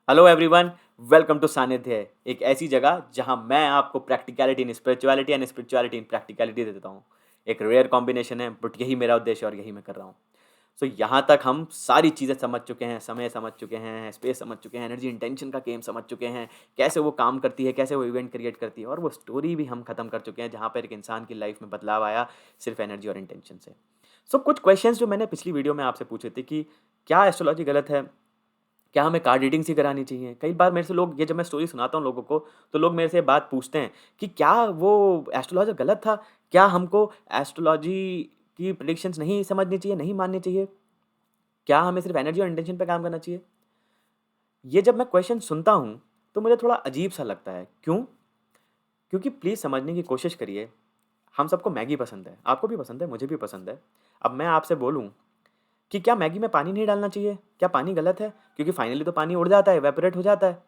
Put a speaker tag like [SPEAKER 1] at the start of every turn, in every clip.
[SPEAKER 1] Hello everyone, welcome to सानिध्य, एक ऐसी जगह जहां मैं आपको practicality in spirituality and spirituality in practicality दे देता हूं। एक रेयर कॉम्बिनेशन है, बट यही मेरा उद्देश्य और यही मैं कर रहा हूं। सो यहाँ तक हम सारी चीज़ें समझ चुके हैं, समय समझ चुके हैं, स्पेस समझ चुके हैं, एनर्जी इंटेंशन का गेम समझ चुके हैं, कैसे वो काम करती है, कैसे वो इवेंट क्रिएट करती है, और वो स्टोरी भी हम खत्म कर चुके हैं जहाँ पर एक इंसान की लाइफ में बदलाव आया सिर्फ एनर्जी और इंटेंशन से। सो कुछ क्वेश्चंस जो मैंने पिछली वीडियो में आपसे पूछे थे कि क्या एस्ट्रोलॉजी गलत है, क्या हमें कार्ड रीडिंग्स ही करानी चाहिए? कई बार मेरे से लोग ये जब मैं स्टोरी सुनाता हूँ लोगों को, तो लोग मेरे से ये बात पूछते हैं कि क्या वो एस्ट्रोलॉजर गलत था? क्या हमको एस्ट्रोलॉजी की प्रेडिक्शंस नहीं समझनी चाहिए, नहीं माननी चाहिए? क्या हमें सिर्फ एनर्जी और इंटेंशन पे काम करना चाहिए? ये जब मैं क्वेश्चन सुनता हूँ, तो मुझे थोड़ा अजीब-सा लगता है। क्यों? क्योंकि प्लीज़ समझने की कोशिश करिए, हम सबको मैगी पसंद है, आपको भी पसंद है, मुझे भी पसंद है। अब मैं आपसे बोलूँ कि क्या मैगी में पानी नहीं डालना चाहिए? क्या पानी गलत है? क्योंकि फाइनली तो पानी उड़ जाता है, इवेपोरेट हो जाता है।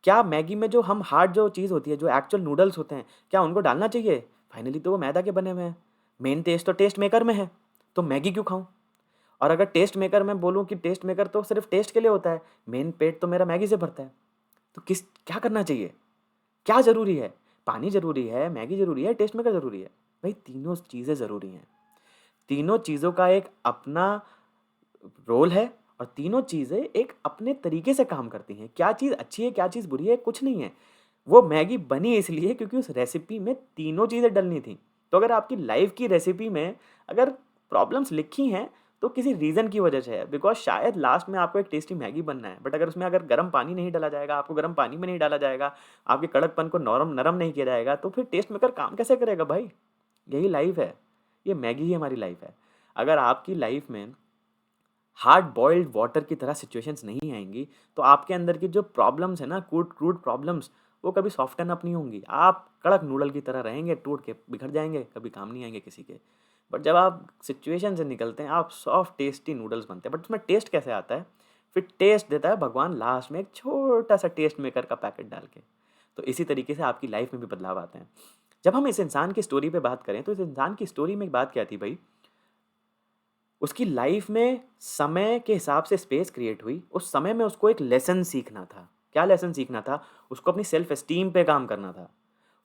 [SPEAKER 1] क्या मैगी में जो हम हार्ड जो चीज़ होती है, जो एक्चुअल नूडल्स होते हैं, क्या उनको डालना चाहिए? फाइनली तो वो मैदा के बने हुए हैं। मेन टेस्ट तो टेस्ट मेकर में है, तो मैगी क्यों खाऊँ? और अगर टेस्ट मेकर मैं बोलूँ कि टेस्ट मेकर तो सिर्फ टेस्ट के लिए होता है, मेन पेट तो मेरा मैगी से भरता है। तो क्या करना चाहिए? क्या ज़रूरी है? पानी ज़रूरी है, मैगी ज़रूरी है, टेस्ट मेकर ज़रूरी है। भाई तीनों चीज़ें ज़रूरी हैं। तीनों चीज़ों का एक अपना रोल है और तीनों चीज़ें एक अपने तरीके से काम करती हैं। क्या चीज़ अच्छी है, क्या चीज़ बुरी है, कुछ नहीं है। वो मैगी बनी इसलिए क्योंकि उस रेसिपी में तीनों चीज़ें डलनी थी। तो अगर आपकी लाइफ की रेसिपी में अगर प्रॉब्लम्स लिखी हैं, तो किसी रीज़न की वजह से है। बिकॉज़ शायद लास्ट में आपको एक टेस्टी मैगी बनना है, बट अगर उसमें अगर गर्म पानी नहीं डाला जाएगा, आपको गर्म पानी में नहीं डाला जाएगा, आपके कड़कपन को नरम नरम नहीं किया जाएगा, तो फिर टेस्ट मेकर काम कैसे करेगा भाई? यही लाइफ है। ये मैगी ही हमारी लाइफ है। अगर आपकी लाइफ में हार्ड बॉइल्ड वाटर की तरह सिचुएशंस नहीं आएंगी, तो आपके अंदर की जो प्रॉब्लम्स है ना, क्रूड क्रूड प्रॉब्लम्स, वो कभी सॉफ्टन अप नहीं होंगी। आप कड़क नूडल की तरह रहेंगे, टूट के बिखर जाएंगे, कभी काम नहीं आएंगे किसी के। बट जब आप सिचुएशन से निकलते हैं, आप सॉफ्ट टेस्टी नूडल्स बनते हैं। बट उसमें टेस्ट कैसे आता है? फिर टेस्ट देता है भगवान लास्ट में एक छोटा सा टेस्ट मेकर का पैकेट डाल के। तो इसी तरीके से आपकी लाइफ में भी बदलाव आते हैं। जब हम इस इंसान की स्टोरी पे बात करें, तो इस इंसान की स्टोरी में एक बात क्या थी भाई? उसकी लाइफ में समय के हिसाब से स्पेस क्रिएट हुई। उस समय में उसको एक लेसन सीखना था। क्या लेसन सीखना था? उसको अपनी सेल्फ एस्टीम पे काम करना था।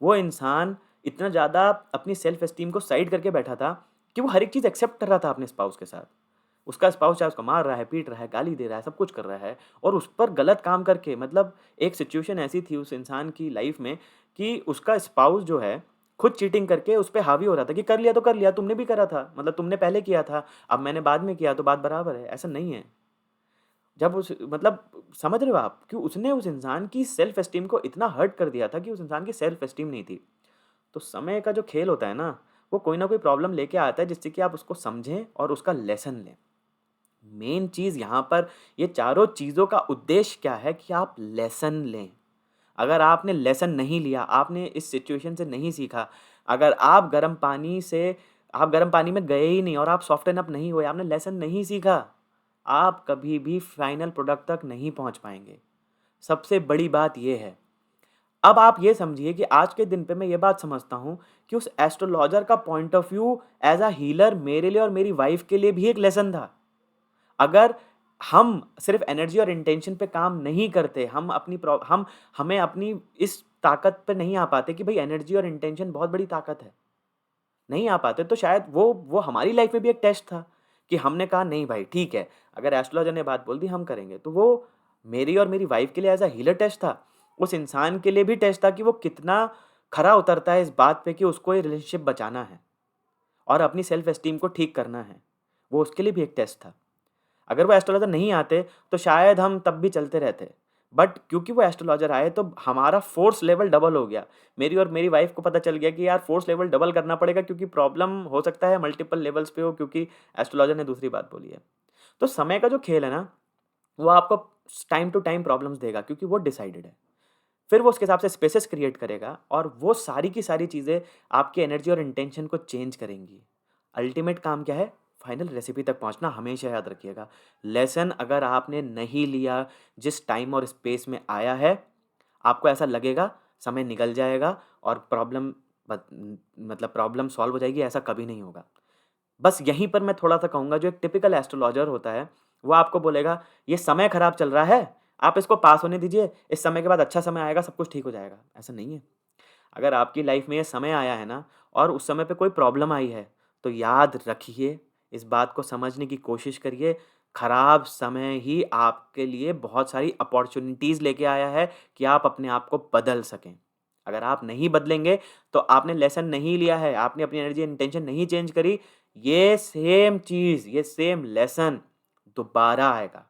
[SPEAKER 1] वो इंसान इतना ज़्यादा अपनी सेल्फ एस्टीम को साइड करके बैठा था कि वो हर एक चीज़ एक्सेप्ट कर रहा था अपने स्पाउस के साथ। उसका स्पाउस चाहे उसको मार रहा है, पीट रहा है, गाली दे रहा है, सब कुछ कर रहा है, और उस पर गलत काम करके, मतलब एक सिचुएशन ऐसी थी उस इंसान की लाइफ में कि उसका स्पाउस जो है, खुद चीटिंग करके उस पे हावी हो रहा था कि कर लिया तो कर लिया, तुमने भी करा था, मतलब तुमने पहले किया था, अब मैंने बाद में किया तो बात बराबर है। ऐसा नहीं है। जब उस मतलब समझ रहे हो आप कि उसने उस इंसान की सेल्फ एस्टीम को इतना हर्ट कर दिया था कि उस इंसान की सेल्फ एस्टीम नहीं थी। तो समय का जो खेल होता है ना, वो कोई ना कोई प्रॉब्लम लेके आता है जिससे कि आप उसको समझें और उसका लेसन लें। मेन चीज़ यहाँ पर, ये चारों चीज़ों का उद्देश्य क्या है कि आप लेसन लें। अगर आपने लेसन नहीं लिया, आपने इस सिचुएशन से नहीं सीखा, अगर आप गर्म पानी में गए ही नहीं और आप सॉफ्टन अप नहीं हुए, आपने लेसन नहीं सीखा, आप कभी भी फाइनल प्रोडक्ट तक नहीं पहुंच पाएंगे। सबसे बड़ी बात यह है। अब आप ये समझिए कि आज के दिन पे मैं ये बात समझता हूँ कि उस एस्ट्रोलॉजर का point of view as a healer मेरे लिए और मेरी वाइफ के लिए भी एक लेसन था। अगर हम सिर्फ एनर्जी और इंटेंशन पे काम नहीं करते, हम अपनी हमें अपनी इस ताकत पे नहीं आ पाते कि भाई एनर्जी और इंटेंशन बहुत बड़ी ताकत है, नहीं आ पाते, तो शायद वो हमारी लाइफ में भी एक टेस्ट था कि हमने कहा नहीं भाई ठीक है, अगर एस्ट्रोलॉजर ने बात बोल दी हम करेंगे। तो वो मेरी और मेरी वाइफ के लिए एज अ हीलर टेस्ट था। उस इंसान के लिए भी टेस्ट था कि वो कितना खरा उतरता है इस बात पे कि उसको ये रिलेशनशिप बचाना है और अपनी सेल्फ एस्टीम को ठीक करना है। वो उसके लिए भी एक टेस्ट था। अगर वो एस्ट्रोलॉजर नहीं आते, तो शायद हम तब भी चलते रहते। बट क्योंकि वो एस्ट्रोलॉजर आए, तो हमारा फ़ोर्स लेवल डबल हो गया। मेरी और मेरी वाइफ़ को पता चल गया कि यार फ़ोर्स लेवल डबल करना पड़ेगा, क्योंकि प्रॉब्लम हो सकता है मल्टीपल लेवल्स पे हो, क्योंकि एस्ट्रोलॉजर ने दूसरी बात बोली है। तो समय का जो खेल है ना, वो आपको टाइम टू टाइम प्रॉब्लम्स देगा, क्योंकि वो डिसाइडेड है। फिर वो उसके हिसाब से स्पेसेस क्रिएट करेगा और वो सारी की सारी चीज़ें आपकी एनर्जी और इंटेंशन को चेंज करेंगी। अल्टीमेट काम क्या है? फाइनल रेसिपी तक पहुंचना। हमेशा याद रखिएगा, लेसन अगर आपने नहीं लिया, जिस टाइम और स्पेस में आया है, आपको ऐसा लगेगा समय निकल जाएगा और मतलब प्रॉब्लम सॉल्व हो जाएगी। ऐसा कभी नहीं होगा। बस यहीं पर मैं थोड़ा सा कहूँगा, जो एक टिपिकल एस्ट्रोलॉजर होता है, वो आपको बोलेगा ये समय खराब चल रहा है, आप इसको पास होने दीजिए, इस समय के बाद अच्छा समय आएगा, सब कुछ ठीक हो जाएगा। ऐसा नहीं है। अगर आपकी लाइफ में ये समय आया है ना और उस समय पे कोई प्रॉब्लम आई है, तो याद रखिए, इस बात को समझने की कोशिश करिए, खराब समय ही आपके लिए बहुत सारी अपॉर्च्युनिटीज़ लेके आया है कि आप अपने आप को बदल सकें। अगर आप नहीं बदलेंगे, तो आपने लेसन नहीं लिया है, आपने अपनी एनर्जी इंटेंशन नहीं चेंज करी, ये सेम चीज़, ये सेम लेसन दोबारा आएगा।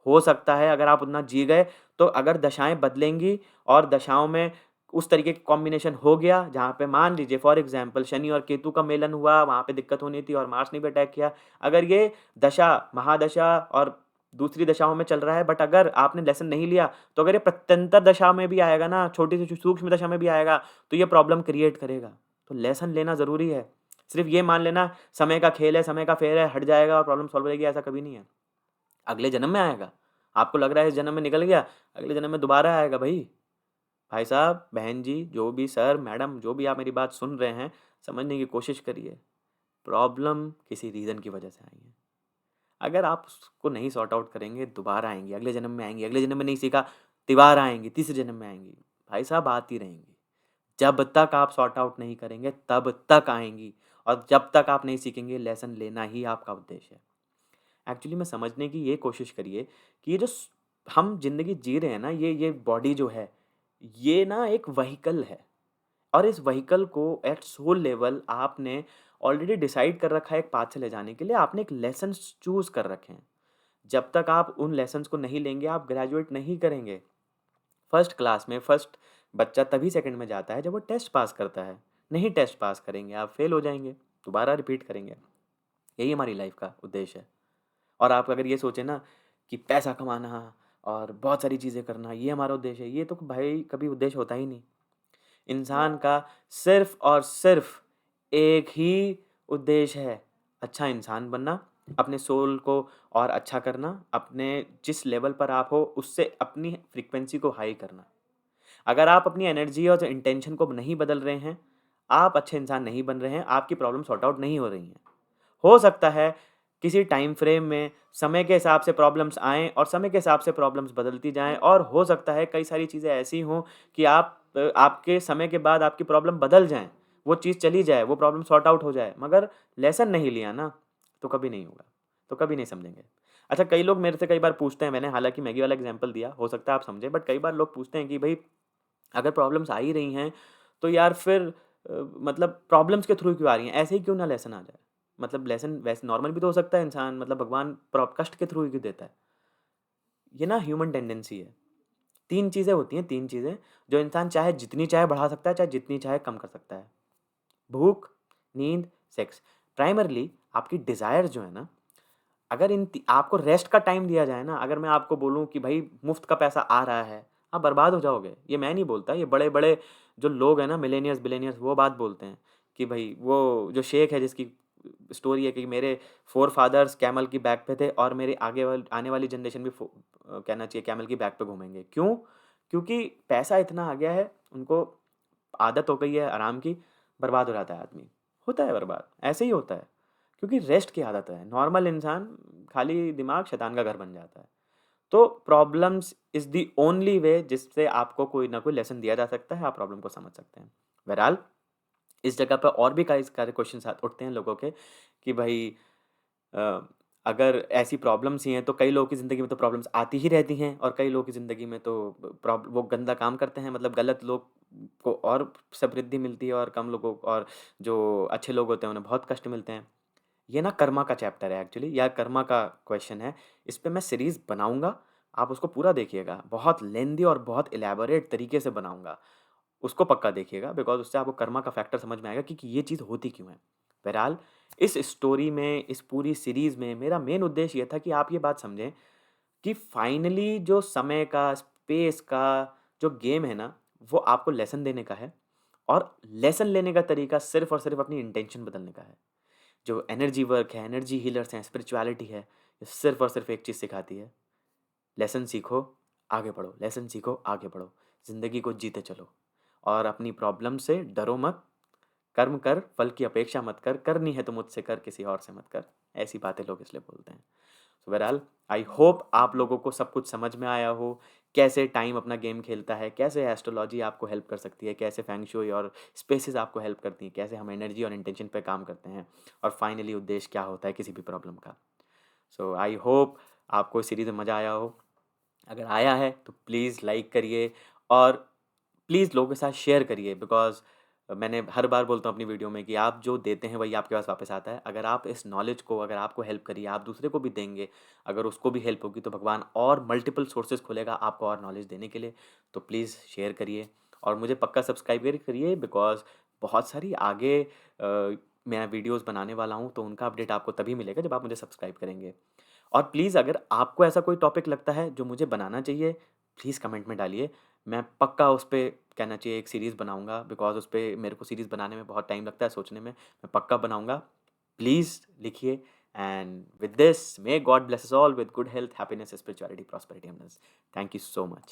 [SPEAKER 1] हो सकता है अगर आप उतना जी गए, तो अगर दशाएँ बदलेंगी और दशाओं में उस तरीके का कॉम्बिनेशन हो गया, जहाँ पे मान लीजिए फॉर एग्ज़ाम्पल शनि और केतु का मेलन हुआ, वहाँ पे दिक्कत होनी थी और मार्स ने भी अटैक किया। अगर ये दशा, महादशा और दूसरी दशाओं में चल रहा है, बट अगर आपने लेसन नहीं लिया, तो अगर ये प्रत्यंतर दशा में भी आएगा ना, छोटी सी सूक्ष्म दशा में भी आएगा, तो ये प्रॉब्लम क्रिएट करेगा। तो लेसन लेना ज़रूरी है। सिर्फ़ ये मान लेना समय का खेल है, समय का फेर है, हट जाएगा और प्रॉब्लम सॉल्व हो जाएगी, ऐसा कभी नहीं है। अगले जन्म में आएगा। आपको लग रहा है इस जन्म में निकल गया, अगले जन्म में दोबारा आएगा भई। भाई साहब, बहन जी, जो भी सर, मैडम, जो भी आप मेरी बात सुन रहे हैं, समझने की कोशिश करिए। प्रॉब्लम किसी रीज़न की वजह से आई है। अगर आप उसको नहीं सॉर्ट आउट करेंगे, दोबारा आएँगी, अगले जन्म में आएँगी, अगले जन्म में नहीं सीखा, तिबारा आएँगी, तीसरे जन्म में आएँगी। भाई साहब आती रहेंगी। जब तक आप सॉर्ट आउट नहीं करेंगे, तब तक आएँगी और जब तक आप नहीं सीखेंगे, लेसन लेना ही आपका उद्देश्य है। एक्चुअली में समझने की ये कोशिश करिए कि ये जो हम ज़िंदगी जी रहे हैं ना, ये बॉडी जो है, ये ना एक व्हीकल है और इस व्हीकल को एट सोल लेवल आपने ऑलरेडी डिसाइड कर रखा है एक पाथ से ले जाने के लिए, आपने एक लेसन्स चूज़ कर रखे हैं। जब तक आप उन लेसन्स को नहीं लेंगे, आप ग्रेजुएट नहीं करेंगे। फर्स्ट क्लास में फर्स्ट बच्चा तभी सेकंड में जाता है जब वो टेस्ट पास करता है। नहीं टेस्ट पास करेंगे, आप फेल हो जाएँगे, दोबारा रिपीट करेंगे। यही हमारी लाइफ़ का उद्देश्य है। और आप अगर ये सोचें ना कि पैसा कमाना और बहुत सारी चीज़ें करना, ये हमारा उद्देश्य है, ये तो भाई कभी उद्देश्य होता ही नहीं। इंसान का सिर्फ़ और सिर्फ़ एक ही उद्देश्य है, अच्छा इंसान बनना, अपने सोल को और अच्छा करना, अपने जिस लेवल पर आप हो, उससे अपनी फ्रीक्वेंसी को हाई करना। अगर आप अपनी एनर्जी और इंटेंशन को नहीं बदल रहे हैं, आप अच्छे इंसान नहीं बन रहे हैं, आपकी प्रॉब्लम सॉर्ट आउट नहीं हो रही हैं। हो सकता है किसी टाइम फ्रेम में समय के हिसाब से प्रॉब्लम्स आएँ और समय के हिसाब से प्रॉब्लम्स बदलती जाएँ और हो सकता है कई सारी चीज़ें ऐसी हों कि आपके समय के बाद आपकी प्रॉब्लम बदल जाएँ, वो चीज़ चली जाए, वो प्रॉब्लम सॉर्ट आउट हो जाए, मगर लेसन नहीं लिया ना, तो कभी नहीं होगा, तो कभी नहीं समझेंगे। अच्छा, कई लोग मेरे से कई बार पूछते हैं, मैंने हालाँकि मैगी वाला एग्ज़ाम्पल दिया, हो सकता है आप समझें, बट कई बार लोग पूछते हैं कि भई अगर प्रॉब्लम्स आ ही रही हैं, तो यार फिर मतलब प्रॉब्लम्स के थ्रू क्यों आ रही हैं? ऐसे ही क्यों ना लेसन आ जाए? मतलब लेसन वैसे नॉर्मल भी तो हो सकता है इंसान, मतलब भगवान कष्ट के थ्रू ही क्यों देता है? ये ना ह्यूमन टेंडेंसी है। 3 चीज़ें होती हैं, 3 चीज़ें जो इंसान चाहे जितनी चाहे बढ़ा सकता है, चाहे जितनी चाहे कम कर सकता है। भूख, नींद, सेक्स। प्राइमरीली आपकी डिज़ायर जो है ना, अगर इन ती आपको रेस्ट का टाइम दिया जाए ना, अगर मैं आपको बोलूँ कि भाई मुफ़्त का पैसा आ रहा है, आप बर्बाद हो जाओगे। ये मैं नहीं बोलता, ये बड़े-बड़े जो लोग हैं ना, मिलेनियर्स, बिलियनियर्स, वो बात बोलते हैं कि भाई वो जो शेख है जिसकी स्टोरी है कि मेरे फ़ोरफ़ादर्स कैमल की बैक पे थे और मेरे आने वाली जनरेशन भी कहना चाहिए कैमल की बैक पे घूमेंगे। क्यों? क्योंकि पैसा इतना आ गया है, उनको आदत हो गई है आराम की, बर्बाद हो जाता है आदमी। होता है बर्बाद, ऐसे ही होता है। क्योंकि रेस्ट की आदत है। नॉर्मल इंसान खाली दिमाग शैतान का घर बन जाता है। तो problems is the only way जिससे आपको कोई ना कोई लेसन दिया जा सकता है, आप प्रॉब्लम को समझ सकते हैं। बहरहाल, इस जगह पे और भी कई सारे क्वेश्चन्स उठते हैं लोगों के कि भाई अ, अगर ऐसी प्रॉब्लम्स ही हैं तो कई लोगों की ज़िंदगी में तो प्रॉब्लम्स आती ही रहती हैं और कई लोगों की ज़िंदगी में तो वो गंदा काम करते हैं, मतलब गलत लोग को और समृद्धि मिलती है और कम लोगों और जो अच्छे लोग होते हैं उन्हें बहुत कष्ट मिलते हैं। ये ना कर्मा का चैप्टर है एक्चुअली, या कर्मा का क्वेश्चन है। इस पे मैं सीरीज़ बनाऊँगा, आप उसको पूरा देखिएगा। बहुत लेंदी और बहुत इलैबोरेट तरीके से बनाऊँगा। उसको पक्का देखिएगा बिकॉज़ उससे आपको कर्मा का फैक्टर समझ में आएगा कि ये चीज़ होती क्यों है। बहरहाल, इस स्टोरी में, इस पूरी सीरीज़ में मेरा मेन उद्देश्य ये था कि आप ये बात समझें कि फाइनली जो समय का, स्पेस का जो गेम है ना, वो आपको लेसन देने का है और लेसन लेने का तरीका सिर्फ़ और सिर्फ़ अपनी इंटेंशन बदलने का है। जो एनर्जी वर्क है, एनर्जी हीलर्स हैं, स्पिरिचुअलिटी है, ये सिर्फ़ और सिर्फ़ एक चीज़ सिखाती है, लेसन सीखो, आगे बढ़ो, लेसन सीखो, आगे बढ़ो। ज़िंदगी को जीते चलो और अपनी प्रॉब्लम से डरो मत, कर्म कर, फल की अपेक्षा मत कर, करनी है तो मुझसे कर, किसी और से मत कर। ऐसी बातें लोग इसलिए बोलते हैं। सो बहरहाल आई होप आप लोगों को सब कुछ समझ में आया हो, कैसे टाइम अपना गेम खेलता है, कैसे एस्ट्रोलॉजी आपको हेल्प कर सकती है, कैसे फेंग शुई और स्पेसेस आपको हेल्प करती हैं, कैसे हम एनर्जी और इंटेंशन पे काम करते हैं, और फाइनली उद्देश्य क्या होता है किसी भी प्रॉब्लम का। सो आई होप आपको इस सीरीज़ में मज़ा आया हो। अगर आया है तो प्लीज़ लाइक करिए, और प्लीज़ लोगों के साथ शेयर करिए, बिकॉज़ मैंने हर बार बोलता हूँ अपनी वीडियो में कि आप जो देते हैं वही आपके पास वापस आता है। अगर आप इस नॉलेज को, अगर आपको हेल्प करिए, आप दूसरे को भी देंगे, अगर उसको भी हेल्प होगी तो भगवान और मल्टीपल सोर्सेज़ खोलेगा आपको और नॉलेज देने के लिए। तो प्लीज़ शेयर करिए और मुझे पक्का सब्सक्राइब भी करिए, बिकॉज़ बहुत सारी आगे मैं वीडियोज़ बनाने वाला हूँ, तो उनका अपडेट आपको तभी मिलेगा जब आप मुझे सब्सक्राइब करेंगे। और प्लीज़ अगर आपको ऐसा कोई टॉपिक लगता है जो मुझे बनाना चाहिए, प्लीज़ कमेंट में डालिए। मैं पक्का उस पे कहना चाहिए एक सीरीज़ बनाऊँगा, बिकॉज़ उस पे मेरे को सीरीज़ बनाने में बहुत टाइम लगता है सोचने में। मैं पक्का बनाऊँगा। प्लीज़ लिखिए, and with this may God bless us all with good health, happiness, spirituality, prosperity, and thank you so much.